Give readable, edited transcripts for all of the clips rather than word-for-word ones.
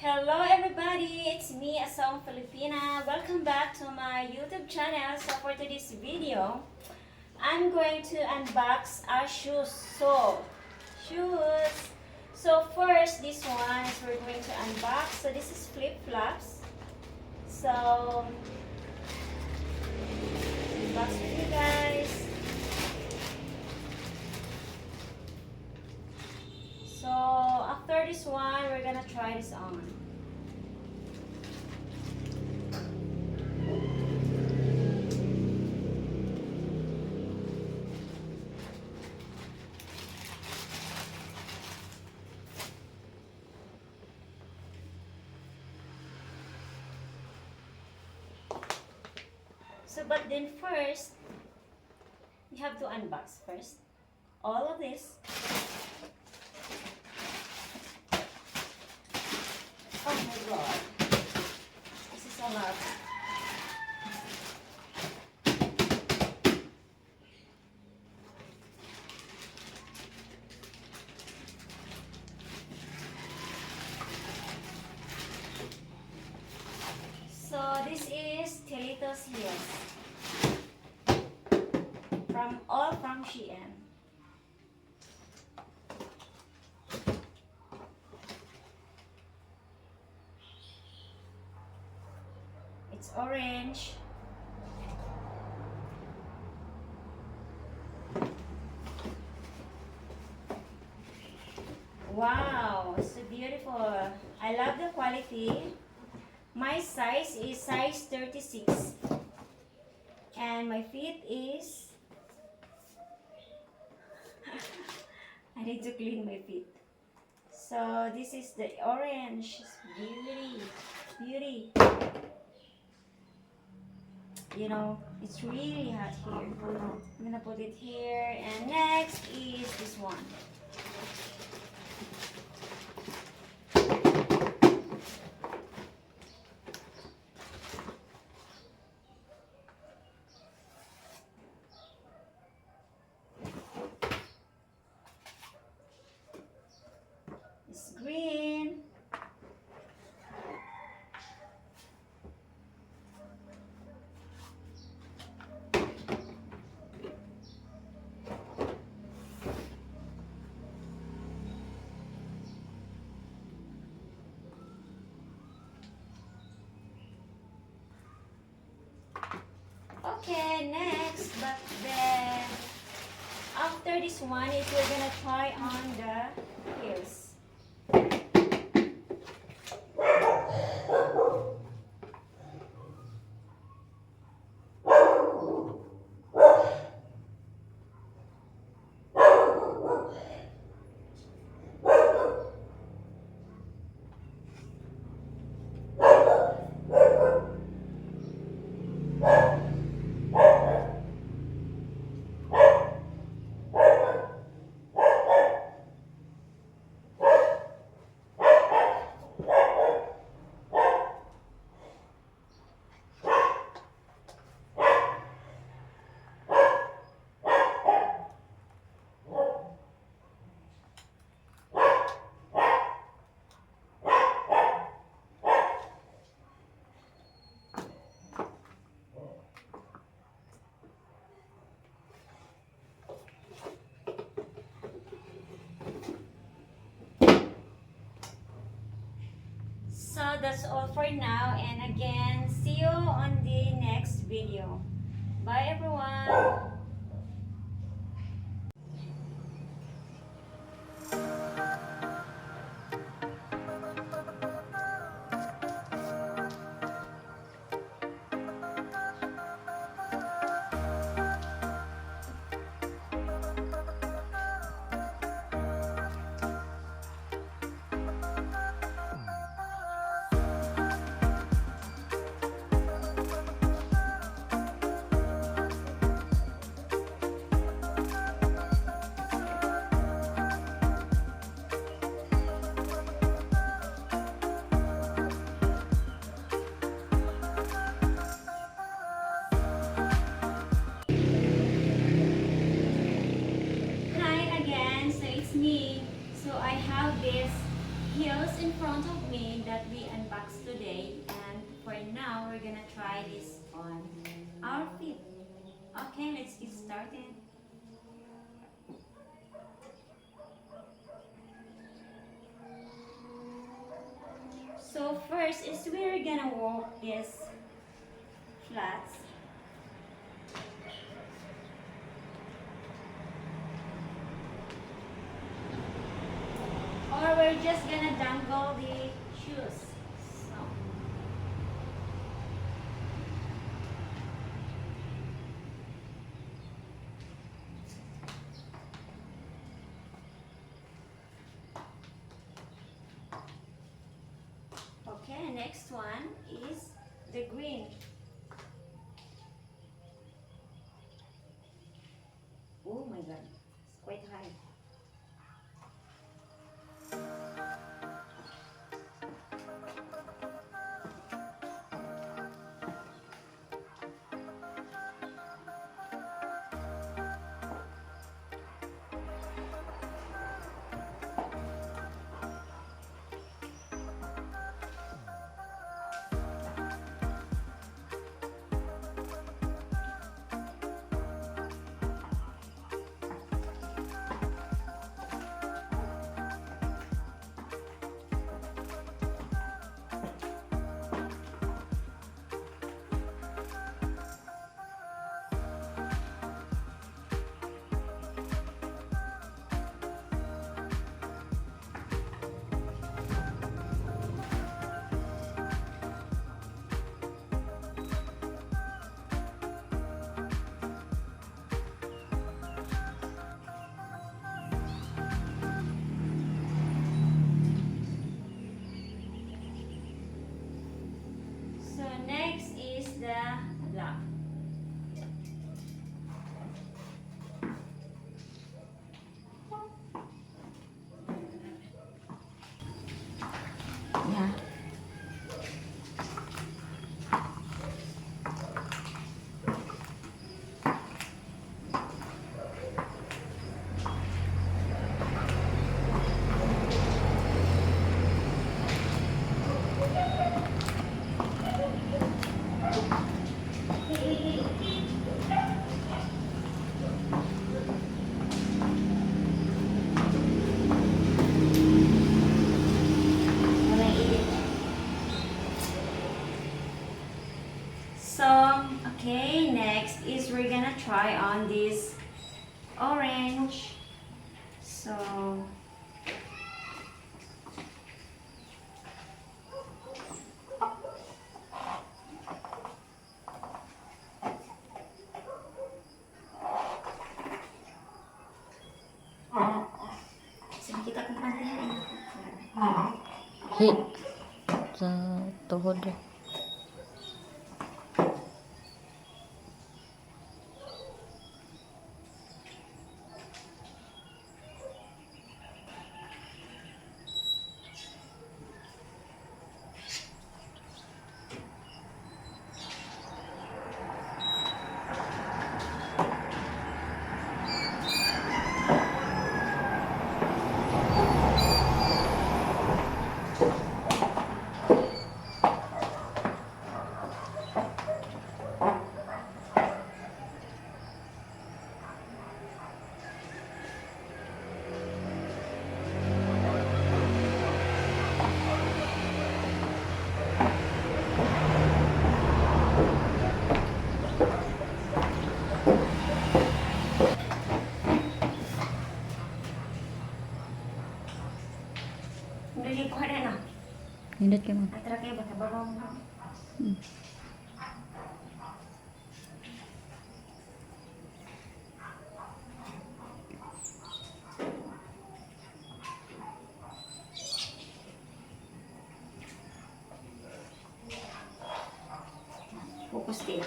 Hello everybody, it's me Asong Filipina. Welcome back to my YouTube channel. So for today's video, I'm going to unbox our shoes. Shoes. So first, this one is we're going to unbox. So this is flip-flops. So unbox with you guys. So after this one, we're gonna try this on. So but then first, we have to unbox first all of this. Oh my god, this is a lot. So this is Stiletto's heels, all from Shein. It's orange. Wow, so beautiful. I love the quality. My size is size 36 and my feet is I need to clean my feet. So this is the orange. Beauty. You know, it's really hot here. I'm gonna put it here, and next is this one. It's green. Okay, next, but then after this one is we're gonna try on the heels. So that's all for now, and again, see you on the next video. Bye everyone! heels in front of me that we unboxed today, and for now we're gonna try this on our feet. Okay, let's get started. So first is we're gonna walk these flats. Or we're just gonna dangle the shoes. So. Okay, next one is the green. Oh my god, it's quite high. So next is the black. Yeah. So, okay, next is we're gonna try on this orange. So, sige kita kung paano. Hit sa tuhod. Dali ko na. Hindot ka mo. Atra kayo ba tababaw mo? Focus din.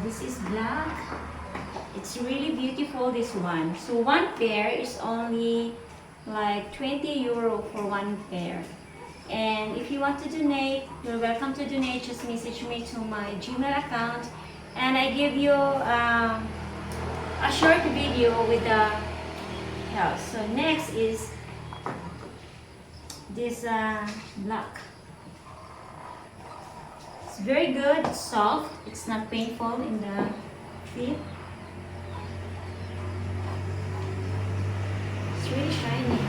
this is black. It's really beautiful, this one. So one pair is only like 20 euro for one pair. And if you want to donate, you're welcome to donate. Just message me to my Gmail account, and I give you a short video with the help. So next is this black. It's very good, it's soft, it's not painful in the feet. It's really shiny.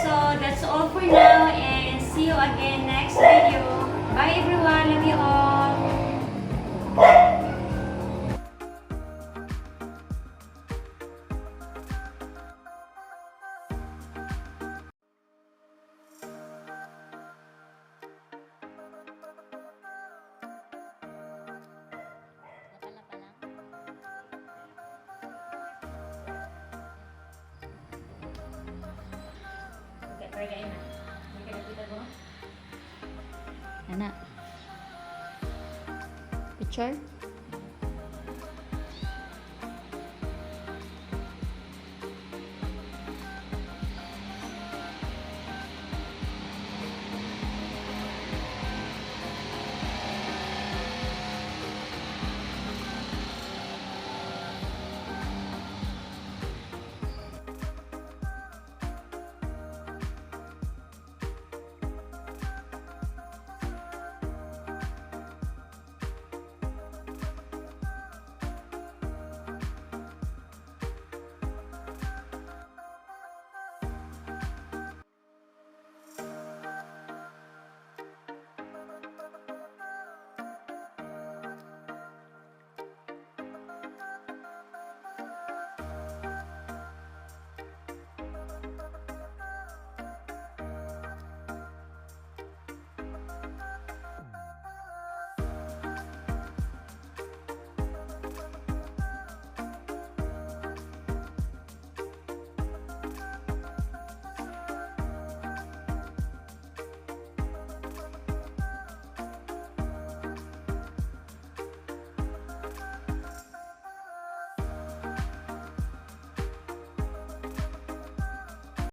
So that's all for now, and see you again next video. Bye everyone, love you all. Okay, pergain na. May kinakita mo? Anak. Picture?